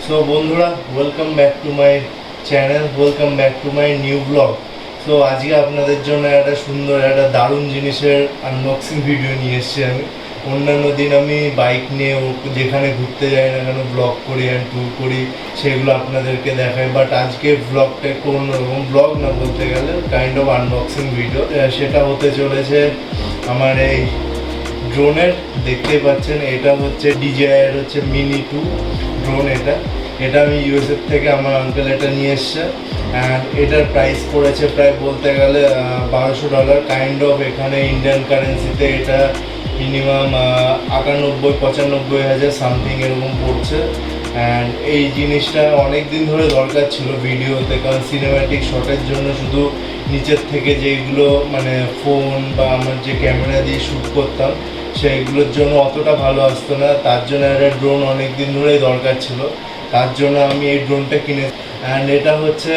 So বন্ধুরা, welcome back to my channel, welcome back to my new blog. So আজকে আপনাদের জন্য একটা সুন্দর একটা দারুণ জিনিসের আনবক্সিং ভিডিও নিয়ে এসেছি আমি। অন্যান্য দিন আমি বাইক নিয়ে যেখানে ঘুরতে যাই না কেন ব্লগ করি অ্যান্ড ট্যুর করি, সেগুলো আপনাদেরকে দেখাই। বাট আজকে ব্লগটা একটু অন্যরকম, ব্লগ না বলতে গেলে কাইন্ড অফ আনবক্সিং ভিডিও। সেটা হতে চলেছে আমার এই ড্রোনের। দেখতেই পাচ্ছেন, এটা হচ্ছে DJI-এর হচ্ছে মিনি 2 ড্রোন। এটা আমি ইউএসএ থেকে আমার আঙ্কেল এটা নিয়ে এসছে। অ্যান্ড এটার প্রাইস পড়েছে প্রায় বলতে গেলে $1200। কাইন্ড অফ এখানে ইন্ডিয়ান কারেন্সিতে এটা মিনিমাম 98-95 হাজার সামথিং এরকম পড়ছে। অ্যান্ড এই জিনিসটা অনেক দিন ধরে দরকার ছিল ভিডিওতে, কারণ সিনেম্যাটিক শটের জন্য শুধু নিচের থেকে যেগুলো মানে ফোন বা আমার যে ক্যামেরা দিয়ে শ্যুট করতাম সেইগুলোর জন্য অতটা ভালো আসতো না। তার জন্য একটা ড্রোন অনেক দিন ধরেই দরকার ছিল, তার জন্য আমি এই ড্রোনটা কিনে। অ্যান্ড এটা হচ্ছে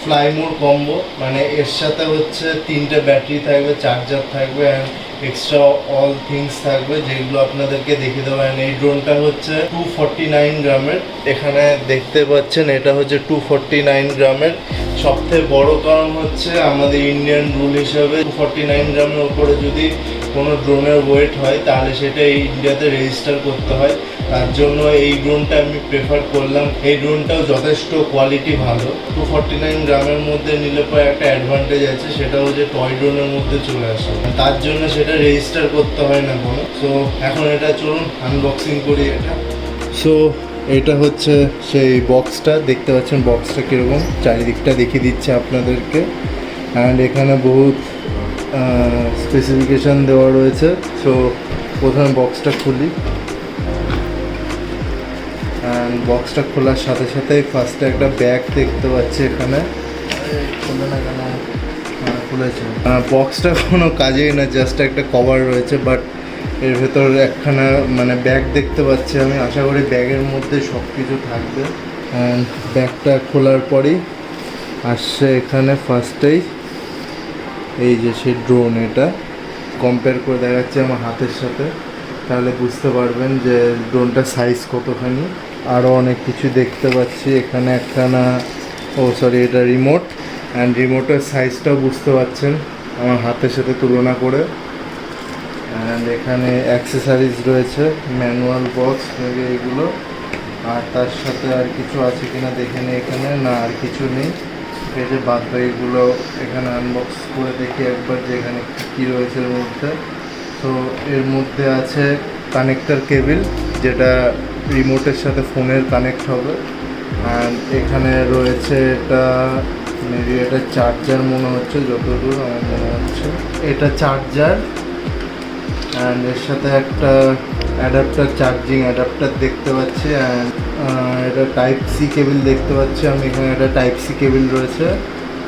ফ্লাই মোড কম্বো, মানে এর সাথে হচ্ছে 3টে ব্যাটারি থাকবে, চার্জার থাকবে অ্যান্ড এক্সট্রা অল থিংস থাকবে, যেগুলো আপনাদেরকে দেখিয়ে দেবো। অ্যান্ড এই ড্রোনটা হচ্ছে 249 গ্রামের। এখানে দেখতে পাচ্ছেন এটা হচ্ছে 249 গ্রামের। সবথেকে বড় কারণ হচ্ছে আমাদের ইন্ডিয়ান রুল হিসাবে 249 গ্রামের উপরে যদি কোনো ড্রোনের ওয়েট হয় তাহলে সেটা এই ইন্ডিয়াতে রেজিস্টার করতে হয়। তার জন্য এই ড্রোনটা আমি প্রেফার করলাম। এই ড্রোনটাও যথেষ্ট কোয়ালিটি ভালো। 249 গ্রামের মধ্যে নিলে পরে একটা অ্যাডভান্টেজ আছে, সেটা হচ্ছে টয় ড্রোনের মধ্যে চলে আসে, তার জন্য সেটা রেজিস্টার করতে হয় না কোনো। সো এখন এটা চলুন আনবক্সিং করি এটা। সো এটা হচ্ছে সেই বক্সটা, দেখতে পাচ্ছেন বক্সটা কীরকম, চারিদিকটা দেখিয়ে দিচ্ছে আপনাদেরকে। অ্যান্ড এখানে বহুত স্পেসিফিকেশান দেওয়া রয়েছে। সো প্রথমে বক্সটা খুলি। অ্যান্ড বক্সটা খোলার সাথে সাথেই ফার্স্টে একটা ব্যাগ দেখতে পাচ্ছি এখানে। খুলে না কেন? খুলেছে। বক্সটা কোনো কাজেই না, জাস্ট একটা কভার রয়েছে, বাট এর ভেতর একখানা মানে ব্যাগ দেখতে পাচ্ছি আমি। আশা করি ব্যাগের মধ্যে সব কিছু থাকবে। অ্যান্ড ব্যাগটা খোলার পরই আসছে এখানে ফার্স্টেই এই যে সেই ড্রোন। এটা কম্পেয়ার করে দেখাচ্ছে আমার হাতের সাথে, তাহলে বুঝতে পারবেন যে ড্রোনটার সাইজ কতখানি। আরও অনেক কিছু দেখতে পাচ্ছি এখানে। একখানা এটা রিমোট। অ্যান্ড রিমোটের সাইজটাও বুঝতে পারছেন আমার হাতের সাথে তুলনা করে। অ্যান্ড এখানে অ্যাক্সেসারিজ রয়েছে, ম্যানুয়াল বক্স এগুলো। আর তার সাথে আর কিছু আছে কিনা দেখে নিই এখানে। না, আর কিছু নেই। এই যে বাদ বাকিগুলো এখানে আনবক্স করে দেখি একবার যে এখানে কী রয়েছে এর মধ্যে। তো এর মধ্যে আছে কানেক্টার কেবিল, যেটা রিমোটের সাথে ফোনের কানেক্ট হবে। অ্যান্ড এখানে রয়েছে এটা মেবি এটা চার্জার মনে হচ্ছে, যতদূর আমার মনে হচ্ছে এটা চার্জার। অ্যান্ড এর সাথে একটা অ্যাডাপ্টার, চার্জিং অ্যাডাপ্টার দেখতে পাচ্ছি। অ্যান্ড এটা টাইপ সি কেবিল দেখতে পাচ্ছি আমি এখানে। একটা টাইপ সি কেবিল রয়েছে।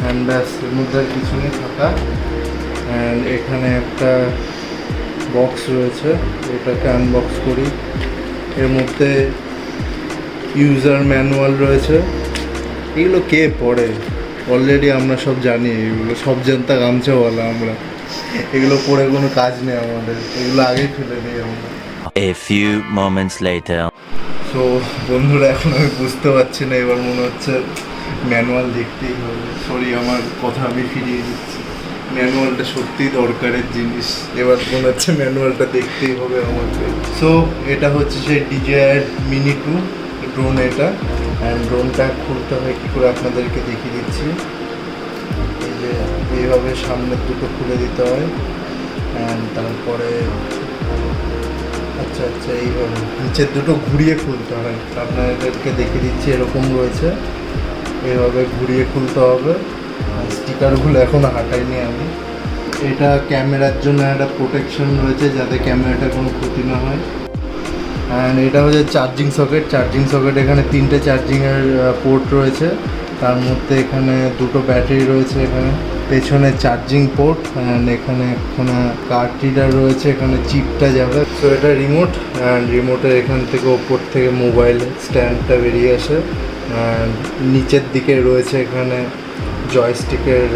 অ্যান্ড ব্যাস, এর মধ্যে আর কিছু নেই থাকা। অ্যান্ড এখানে একটা বক্স রয়েছে, এটাকে আনবক্স করি। এর মধ্যে ইউজার ম্যানুয়াল রয়েছে। এগুলো কে পড়ে? অলরেডি আমরা সব জানি, এগুলো সব জানতা গামছা বলা আমরা। এগুলো পড়ে কোনো কাজ নেই আমাদের, এগুলো আগেই ফেলে দিই আমরা। A few moments later. So বন্ধুরা, এখন আমি বুঝতে পারছি না, এবার মনে হচ্ছে ম্যানুয়াল দেখতেই হবে। সরি, আমার কথা আমি ফিরিয়ে দিচ্ছি। ম্যানুয়ালটা সত্যিই দরকারের জিনিস, এবার মনে হচ্ছে ম্যানুয়ালটা দেখতেই হবে আমাকে। সো এটা হচ্ছে সেই DJI মিনি 2 ড্রোন এটা। অ্যান্ড ড্রোনটা খুলতে হয় কী করে আপনাদেরকে দেখিয়ে দিচ্ছি। এই যে এইভাবে সামনের দুটো খুলে দিতে হয়। অ্যান্ড তারপরে আচ্ছা এইভাবে নিচের দুটো ঘুরিয়ে খুলতে হয়। আপনাদেরকে দেখিয়ে দিচ্ছি, এরকম রয়েছে, এইভাবে ঘুরিয়ে খুলতে হবে। স্টিকারগুলো এখনও হাঁটাইনি আমি। এটা ক্যামেরার জন্য একটা প্রোটেকশন রয়েছে, যাতে ক্যামেরাটা কোনো ক্ষতি না হয়। অ্যান্ড এটা হচ্ছে চার্জিং সকেট। এখানে 3টে চার্জিংয়ের পোর্ট রয়েছে, তার মধ্যে এখানে 2টো ব্যাটারি রয়েছে। এখানে পেছনে চার্জিং পোর্ট। অ্যান্ড এখানে একখানা কার্ড রিডার রয়েছে, এখানে চিপটা যাবে। সো এটা রিমোট। অ্যান্ড রিমোটের এখান থেকে ওপর থেকে মোবাইল স্ট্যান্ডটা বেরিয়ে আসে। অ্যান্ড নিচের দিকে রয়েছে এখানে জয়স্টিকের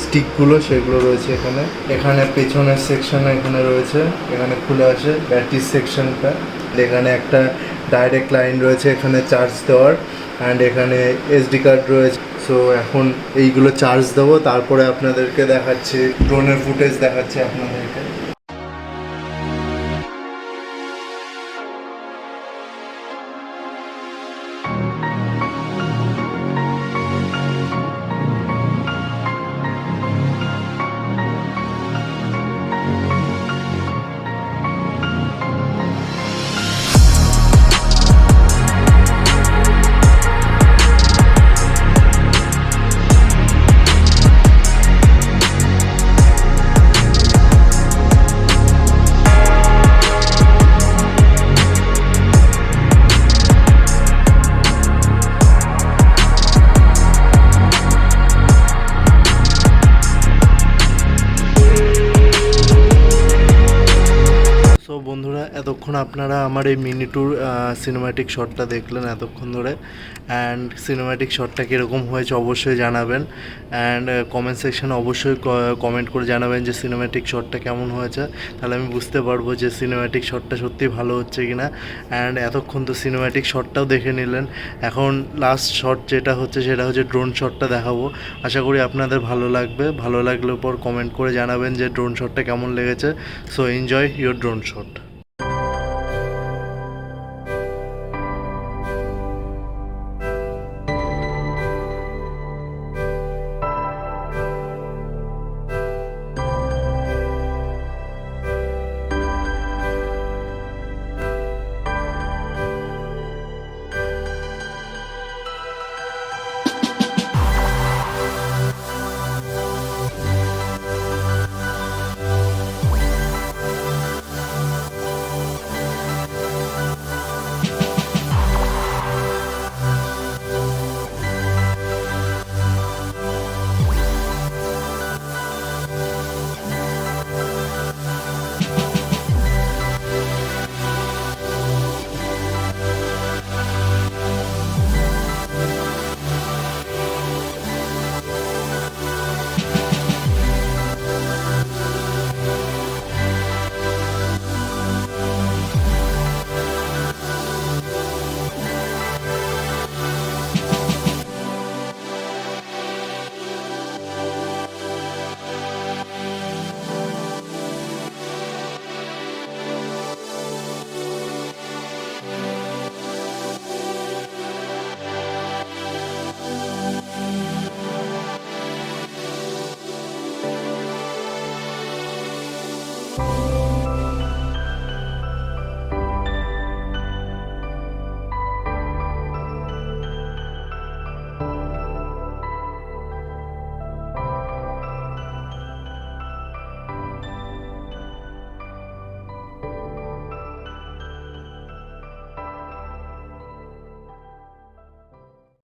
স্টিকগুলো, সেগুলো রয়েছে এখানে। এখানে পেছনের সেকশন এখানে রয়েছে, এখানে খুলে আসে ব্যাটারি সেকশনটা। এখানে একটা ডাইরেক্ট লাইন রয়েছে এখানে চার্জ দেওয়ার, অ্যান্ড এখানে এসডি কার্ড রয়েছে। সো এখন এইগুলো চার্জ দেবো, তারপরে আপনাদেরকে দেখাচ্ছি, ড্রোনের ফুটেজ দেখাচ্ছি আপনাদেরকে। সো বন্ধুরা, এতক্ষণ আপনারা আমার এই মিনি ট্যুর সিনেম্যাটিক শটটা দেখলেন এতক্ষণ ধরে, অ্যান্ড সিনেম্যাটিক শটটা কীরকম হয়েছে অবশ্যই জানাবেন, অ্যান্ড কমেন্ট সেকশানে অবশ্যই কমেন্ট করে জানাবেন যে সিনেম্যাটিক শটটা কেমন হয়েছে, তাহলে আমি বুঝতে পারবো যে সিনেম্যাটিক শটটা সত্যি ভালো হচ্ছে কি না। অ্যান্ড এতক্ষণ তো সিনেম্যাটিক শটটাও দেখে নিলেন, এখন লাস্ট শট যেটা হচ্ছে সেটা হচ্ছে ড্রোন শটটা দেখাবো। আশা করি আপনাদের ভালো লাগবে, ভালো লাগলে পর কমেন্ট করে জানাবেন যে ড্রোন শটটা কেমন লেগেছে। So enjoy your drone shot.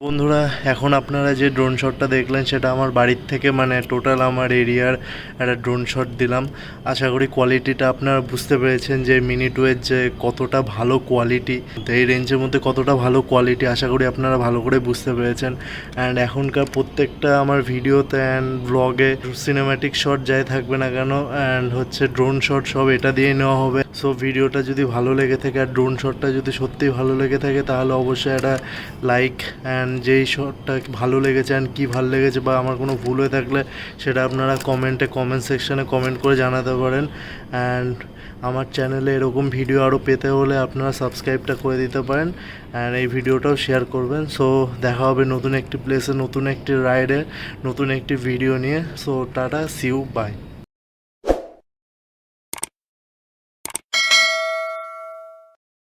বন্ধুরা, এখন আপনারা যে ড্রোন শটটা দেখলেন সেটা আমার বাড়ির থেকে, মানে টোটাল আমার এরিয়ার একটা ড্রোন শট দিলাম। আশা করি কোয়ালিটিটা আপনারা বুঝতে পেরেছেন যে মিনি টুয়ের যে কতটা ভালো কোয়ালিটি, এই রেঞ্জের মধ্যে কতটা ভালো কোয়ালিটি, আশা করি আপনারা ভালো করে বুঝতে পেরেছেন। অ্যান্ড এখনকার প্রত্যেকটা আমার ভিডিওতে অ্যান্ড ব্লগে সিনেম্যাটিক শট যাই থাকবে না কেন, অ্যান্ড হচ্ছে ড্রোন শট সব এটা দিয়েই নেওয়া হবে। সো ভিডিওটা যদি ভালো লেগে থাকে আর ড্রোন শটটা যদি সত্যিই ভালো লেগে থাকে, তাহলে অবশ্যই একটা লাইক, অ্যান্ড যেই শটটা ভালো লেগেছে অ্যান্ড কী ভালো লেগেছে বা আমার কোনো ভুল হয়ে থাকলে সেটা আপনারা কমেন্ট সেকশানে কমেন্ট করে জানাতে পারেন। অ্যান্ড আমার চ্যানেলে এরকম ভিডিও আরও পেতে হলে আপনারা সাবস্ক্রাইবটা করে দিতে পারেন, অ্যান্ড এই ভিডিওটাও শেয়ার করবেন। সো দেখা হবে নতুন একটি প্লেসে, নতুন একটি রাইডে, নতুন একটি ভিডিও নিয়ে। So tata, see you, by.